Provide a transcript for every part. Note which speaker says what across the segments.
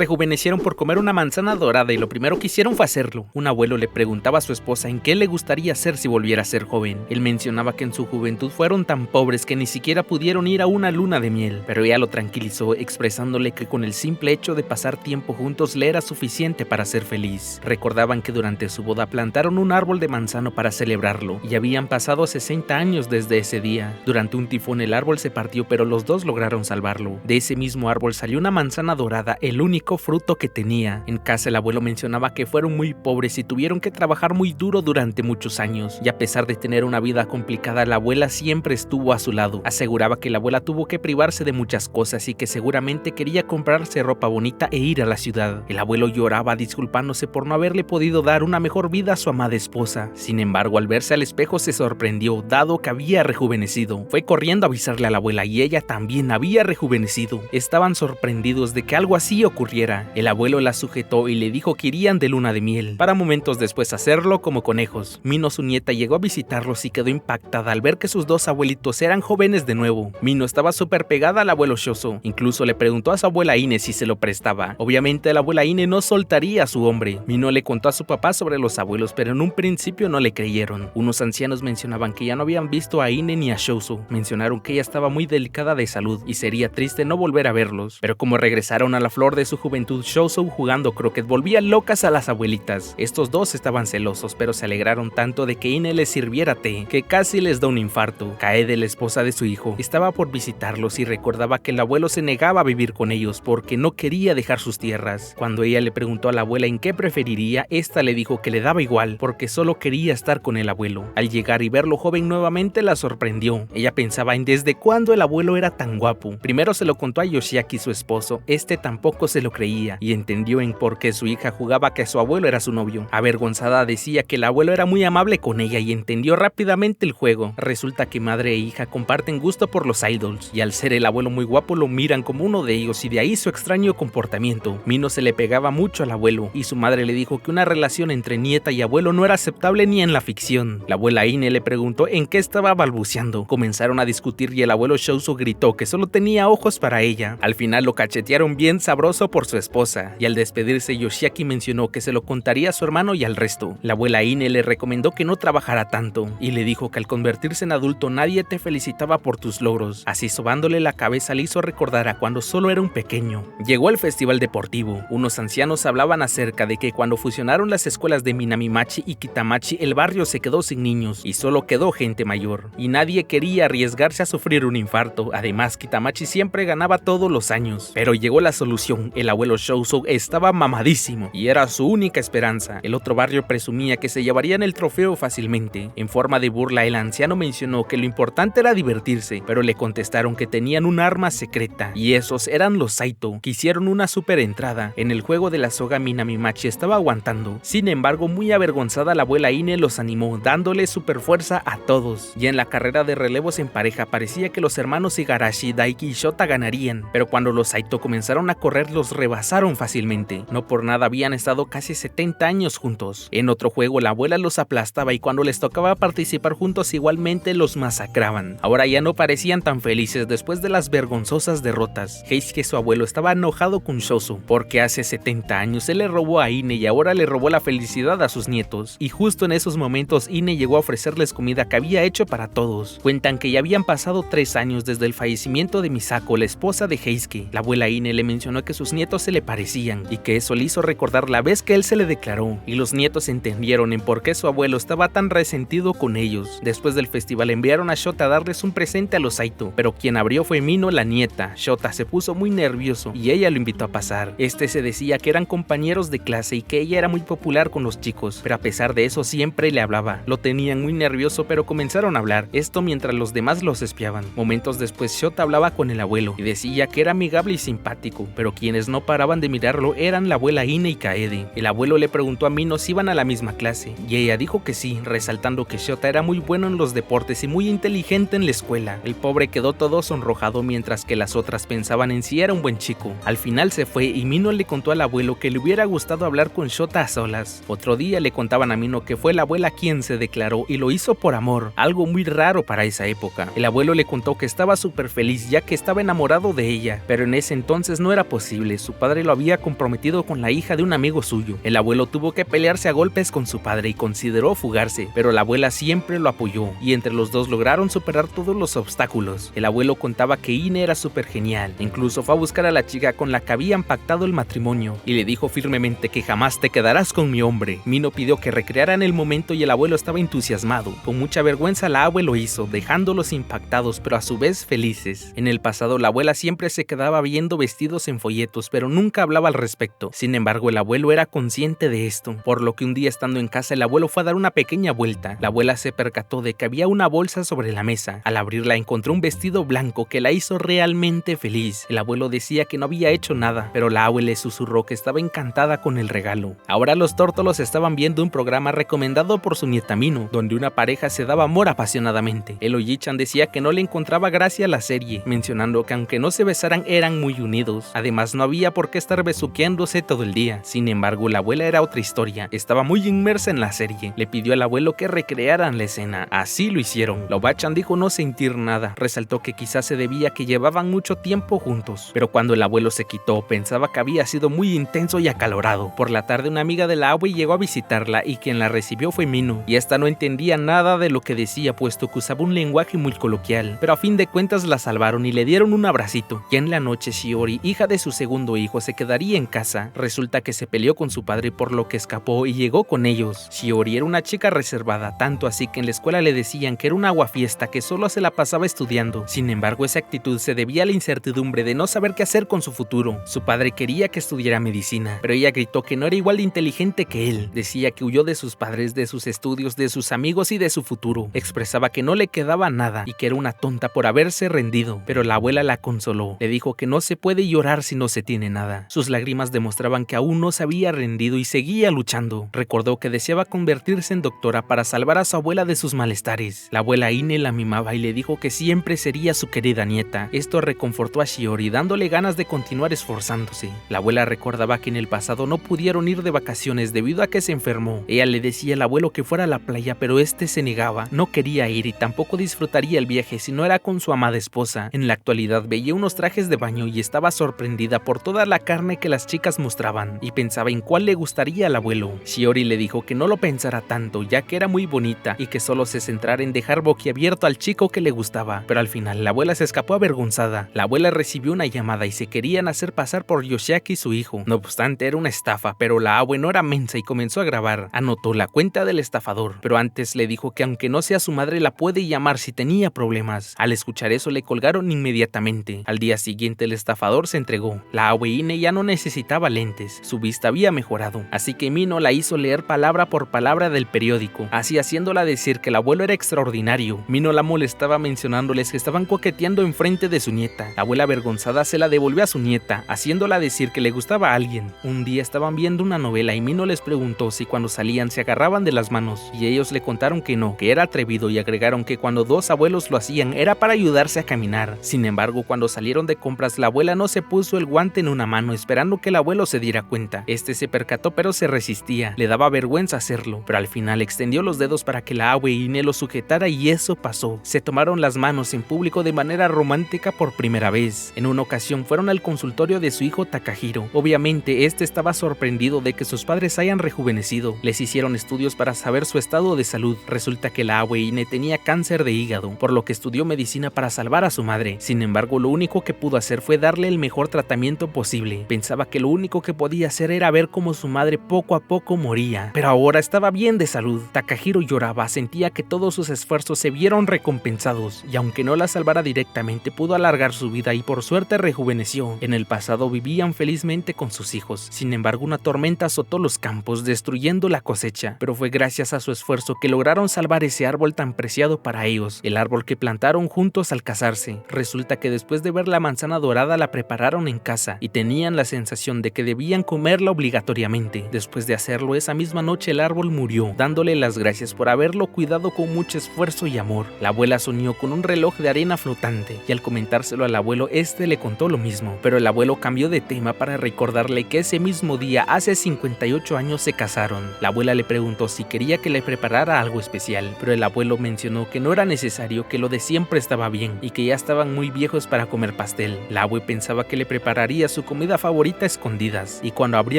Speaker 1: rejuvenecieron por comer una manzana dorada y lo primero que hicieron fue hacerlo. Un abuelo le preguntaba a su esposa en qué le gustaría ser si volviera a ser joven. Él mencionaba que en su juventud fueron tan pobres que ni siquiera pudieron ir a una luna de miel, pero ella lo tranquilizó expresándole que con el simple hecho de pasar tiempo juntos le era suficiente para ser feliz. Recordaban que durante su boda plantaron un árbol de manzano para celebrarlo y habían pasado 60 años desde ese día. Durante un tifón el árbol se partió, pero los dos lograron salvarlo. De ese mismo árbol salió una manzana dorada, el único fruto que tenía. En casa el abuelo mencionaba que fueron muy pobres y tuvieron que trabajar muy duro durante muchos años, y a pesar de tener una vida complicada, la abuela siempre estuvo a su lado. Aseguraba que la abuela tuvo que privarse de muchas cosas y que seguramente quería comprarse ropa bonita e ir a la ciudad. El abuelo lloraba disculpándose por no haberle podido dar una mejor vida a su amada esposa. Sin embargo, al verse al espejo se sorprendió, dado que había rejuvenecido. Fue corriendo a avisarle a la abuela y ella también había rejuvenecido. Estaban sorprendidos de que algo así ocurriera. El abuelo la sujetó y le dijo que irían de luna de miel, para momentos después hacerlo como conejos. Mino, su nieta, llegó a visitarlos y quedó impactada al ver que sus dos abuelitos eran jóvenes de nuevo. Mino estaba súper pegada al abuelo Shoso. Incluso le preguntó a su abuela Ine si se lo prestaba. Obviamente la abuela Ine no soltaría a su hombre. Mino le contó a su papá sobre los abuelos, pero en un principio no le creyeron. Unos ancianos mencionaban que ya no habían visto a Ine ni a Shoso. Mencionaron que ella estaba muy delicada de salud y sería triste no volver a verlos. Pero como regresaron a la flor de su juventud, Shoso jugando croquet volvía locas a las abuelitas. Estos dos estaban celosos, pero se alegraron tanto de que Ine les sirviera té, que casi les da un infarto. Kaede, la esposa de su hijo, estaba por visitarlos y recordaba que el abuelo se negaba a vivir con ellos porque no quería dejar sus tierras. Cuando ella le preguntó a la abuela en qué preferiría, esta le dijo que le daba igual, porque solo quería estar con el abuelo. Al llegar y verlo joven nuevamente la sorprendió. Ella pensaba en desde cuándo el abuelo era tan guapo. Primero se lo contó a Yoshiaki, su esposo. Este tampoco se lo creía y entendió en por qué su hija jugaba que su abuelo era su novio. Avergonzada decía que el abuelo era muy amable con ella y entendió rápidamente el juego. Resulta que madre e hija comparten gusto por los idols y al ser el abuelo muy guapo lo miran como uno de ellos, y de ahí su extraño comportamiento. Mino se le pegaba mucho al abuelo y su madre le dijo que una relación entre nieta y abuelo no era aceptable ni en la ficción. La abuela Ine le preguntó en qué estaba balbuceando. Comenzaron a discutir y el abuelo Shoso gritó que solo tenía ojos para ella. Al final lo cachetearon bien sabroso por su esposa, y al despedirse Yoshiaki mencionó que se lo contaría a su hermano y al resto. La abuela Ine le recomendó que no trabajara tanto y le dijo que al convertirse en adulto nadie te felicitaba por tus logros. Así, sobándole la cabeza, le hizo recordar a cuando solo era un pequeño. Llegó el festival deportivo. Unos ancianos hablaban acerca de que cuando fusionaron las escuelas de Minamimachi y Kitamachi, el barrio se quedó sin niños y solo quedó gente mayor, y nadie quería arriesgarse a sufrir un infarto. Además, Kitamachi siempre ganaba todos los años. Pero llegó la solución. El abuelo Shoso estaba mamadísimo y era su única esperanza. El otro barrio presumía que se llevarían el trofeo fácilmente. En forma de burla, el anciano mencionó que lo importante era divertirse, pero le contestaron que tenían un arma secreta, y esos eran los Saito, que hicieron una super entrada. En el juego de la soga, Minamimachi estaba aguantando. Sin embargo, muy avergonzada, la abuela Ine los animó, dándole super fuerza a todos. Y en la carrera de relevos en pareja, parecía que los hermanos Igarashi, Daiki y Shota ganarían, pero cuando los Saito comenzaron a correr, los rebasaron fácilmente. No por nada habían estado casi 70 años juntos. En otro juego, la abuela los aplastaba y cuando les tocaba participar juntos igualmente los masacraban. Ahora ya no parecían tan felices después de las vergonzosas derrotas. Heisuke, su abuelo, estaba enojado con Shoso porque hace 70 años él le robó a Ine y ahora le robó la felicidad a sus nietos. Y justo en esos momentos Ine llegó a ofrecerles comida que había hecho para todos. Cuentan que ya habían pasado 3 años desde el fallecimiento de Misako, la esposa de Heisuke. La abuela Ine le mencionó que sus nietos se le parecían y que eso le hizo recordar la vez que él se le declaró, y los nietos entendieron en por qué su abuelo estaba tan resentido con ellos. Después del festival enviaron a Shota a darles un presente a los Saito, pero quien abrió fue Mino, la nieta. Shota se puso muy nervioso y ella lo invitó a pasar. Se decía que eran compañeros de clase y que ella era muy popular con los chicos, pero a pesar de eso siempre le hablaba. Lo tenían muy nervioso, pero comenzaron a hablar, esto mientras los demás los espiaban. Momentos después Shota hablaba con el abuelo y decía que era amigable y simpático, pero quienes no paraban de mirarlo eran la abuela Ine y Kaede. El abuelo le preguntó a Mino si iban a la misma clase y ella dijo que sí, resaltando que Shota era muy bueno en los deportes y muy inteligente en la escuela. El pobre quedó todo sonrojado mientras que las otras pensaban en si era un buen chico. Al final se fue y Mino le contó al abuelo que le hubiera gustado hablar con Shota a solas. Otro día le contaban a Mino que fue la abuela quien se declaró y lo hizo por amor, algo muy raro para esa época. El abuelo le contó que estaba súper feliz ya que estaba enamorado de ella, pero en ese entonces no era posible. Su su padre lo había comprometido con la hija de un amigo suyo. El abuelo tuvo que pelearse a golpes con su padre y consideró fugarse, pero la abuela siempre lo apoyó y entre los dos lograron superar todos los obstáculos. El abuelo contaba que Ine era súper genial, incluso fue a buscar a la chica con la que habían pactado el matrimonio y le dijo firmemente que jamás te quedarás con mi hombre. Mino pidió que recrearan el momento y el abuelo estaba entusiasmado. Con mucha vergüenza la abue lo hizo, dejándolos impactados pero a su vez felices. En el pasado la abuela siempre se quedaba viendo vestidos en folletos, pero nunca hablaba al respecto. Sin embargo, el abuelo era consciente de esto, por lo que un día estando en casa el abuelo fue a dar una pequeña vuelta. La abuela se percató de que había una bolsa sobre la mesa. Al abrirla encontró un vestido blanco que la hizo realmente feliz. El abuelo decía que no había hecho nada, pero la abue le susurró que estaba encantada con el regalo. Ahora los tórtolos estaban viendo un programa recomendado por su nieta Mino, donde una pareja se daba amor apasionadamente. El Oji-chan decía que no le encontraba gracia a la serie, mencionando que aunque no se besaran eran muy unidos. Además no había por qué estar besuqueándose todo el día. Sin embargo, la abuela era otra historia. Estaba muy inmersa en la serie. Le pidió al abuelo que recrearan la escena. Así lo hicieron. La Oba-chan dijo no sentir nada. Resaltó que quizás se debía a que llevaban mucho tiempo juntos. Pero cuando el abuelo se quitó, pensaba que había sido muy intenso y acalorado. Por la tarde una amiga de la abue llegó a visitarla y quien la recibió fue Mino. Y esta no entendía nada de lo que decía, puesto que usaba un lenguaje muy coloquial. Pero a fin de cuentas la salvaron y le dieron un abracito. Ya en la noche Shiori, hija de su segundo hijo, se quedaría en casa. Resulta que se peleó con su padre por lo que escapó y llegó con ellos. Shiori era una chica reservada, tanto así que en la escuela le decían que era una aguafiesta que solo se la pasaba estudiando. Sin embargo, esa actitud se debía a la incertidumbre de no saber qué hacer con su futuro. Su padre quería que estudiara medicina, pero ella gritó que no era igual de inteligente que él. Decía que huyó de sus padres, de sus estudios, de sus amigos y de su futuro. Expresaba que no le quedaba nada y que era una tonta por haberse rendido, pero la abuela la consoló. Le dijo que no se puede llorar si no se tiene nada. Sus lágrimas demostraban que aún no se había rendido y seguía luchando. Recordó que deseaba convertirse en doctora para salvar a su abuela de sus malestares. La abuela Ine la mimaba y le dijo que siempre sería su querida nieta. Esto reconfortó a Shiori, dándole ganas de continuar esforzándose. La abuela recordaba que en el pasado no pudieron ir de vacaciones debido a que se enfermó. Ella le decía al abuelo que fuera a la playa, pero este se negaba. No quería ir y tampoco disfrutaría el viaje si no era con su amada esposa. En la actualidad veía unos trajes de baño y estaba sorprendida por toda la carne que las chicas mostraban y pensaba en cuál le gustaría al abuelo. Shiori le dijo que no lo pensara tanto, ya que era muy bonita y que solo se centrara en dejar boquiabierto al chico que le gustaba. Pero al final la abuela se escapó avergonzada. La abuela recibió una llamada y se querían hacer pasar por Yoshiaki, su hijo. No obstante, era una estafa, pero la abue no era mensa y comenzó a grabar. Anotó la cuenta del estafador, pero antes le dijo que aunque no sea su madre la puede llamar si tenía problemas. Al escuchar eso le colgaron inmediatamente. Al día siguiente el estafador se entregó. La abue Ine ya no necesitaba lentes, su vista había mejorado, así que Mino la hizo leer palabra por palabra del periódico, así haciéndola decir que el abuelo era extraordinario. Mino la molestaba mencionándoles que estaban coqueteando enfrente de su nieta. La abuela avergonzada se la devolvió a su nieta, haciéndola decir que le gustaba a alguien. Un día estaban viendo una novela y Mino les preguntó si cuando salían se agarraban de las manos, y ellos le contaron que no, que era atrevido, y agregaron que cuando dos abuelos lo hacían era para ayudarse a caminar. Sin embargo, cuando salieron de compras la abuela no se puso el guante en una mano esperando que el abuelo se diera cuenta. Este se percató pero se resistía, le daba vergüenza hacerlo, pero al final extendió los dedos para que la abue Ine lo sujetara y eso pasó. Se tomaron las manos en público de manera romántica por primera vez. En una ocasión fueron al consultorio de su hijo Takahiro. Obviamente este estaba sorprendido de que sus padres hayan rejuvenecido. Les hicieron estudios para saber su estado de salud. Resulta que la abue Ine tenía cáncer de hígado, por lo que estudió medicina para salvar a su madre. Sin embargo, lo único que pudo hacer fue darle el mejor tratamiento posible. Pensaba que lo único que podía hacer era ver cómo su madre poco a poco moría, pero ahora estaba bien de salud. Takahiro lloraba, sentía que todos sus esfuerzos se vieron recompensados, y aunque no la salvara directamente, pudo alargar su vida y por suerte rejuveneció. En el pasado vivían felizmente con sus hijos. Sin embargo, una tormenta azotó los campos, destruyendo la cosecha, pero fue gracias a su esfuerzo que lograron salvar ese árbol tan preciado para ellos, el árbol que plantaron juntos al casarse. Resulta que después de ver la manzana dorada la prepararon en casa y tenían la sensación de que debían comerla obligatoriamente. Después de hacerlo, esa misma noche el árbol murió, dándole las gracias por haberlo cuidado con mucho esfuerzo y amor. La abuela soñó con un reloj de arena flotante y al comentárselo al abuelo, este le contó lo mismo, pero el abuelo cambió de tema para recordarle que ese mismo día, hace 58 años, se casaron. La abuela le preguntó si quería que le preparara algo especial, pero el abuelo mencionó que no era necesario, que lo de siempre estaba bien y que ya estaban muy viejos para comer pastel. La abue pensaba que le prepararía su comida favorita a escondidas, y cuando abría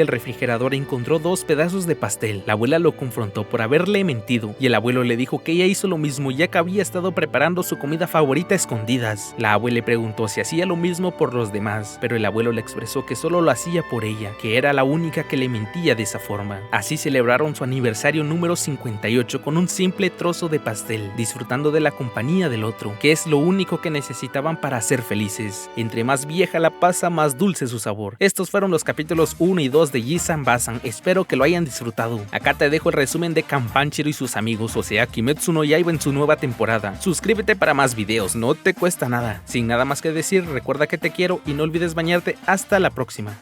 Speaker 1: el refrigerador encontró 2 pedazos de pastel. La abuela lo confrontó por haberle mentido, y el abuelo le dijo que ella hizo lo mismo ya que había estado preparando su comida favorita a escondidas. La abuela le preguntó si hacía lo mismo por los demás, pero el abuelo le expresó que solo lo hacía por ella, que era la única que le mentía de esa forma. Así celebraron su aniversario número 58 con un simple trozo de pastel, disfrutando de la compañía del otro, que es lo único que necesitaban para ser felices. Entre más vieja la pasa, más dulce su sabor. Estos fueron los capítulos 1 y 2de Jisan-Basan, espero que lo hayan disfrutado. Acá te dejo el resumen de Kanpanchiro y sus amigos, o sea, Kimetsu no Yaiba en su nueva temporada. Suscríbete para más videos, no te cuesta nada. Sin nada más que decir, recuerda que te quiero y no olvides bañarte. Hasta la próxima.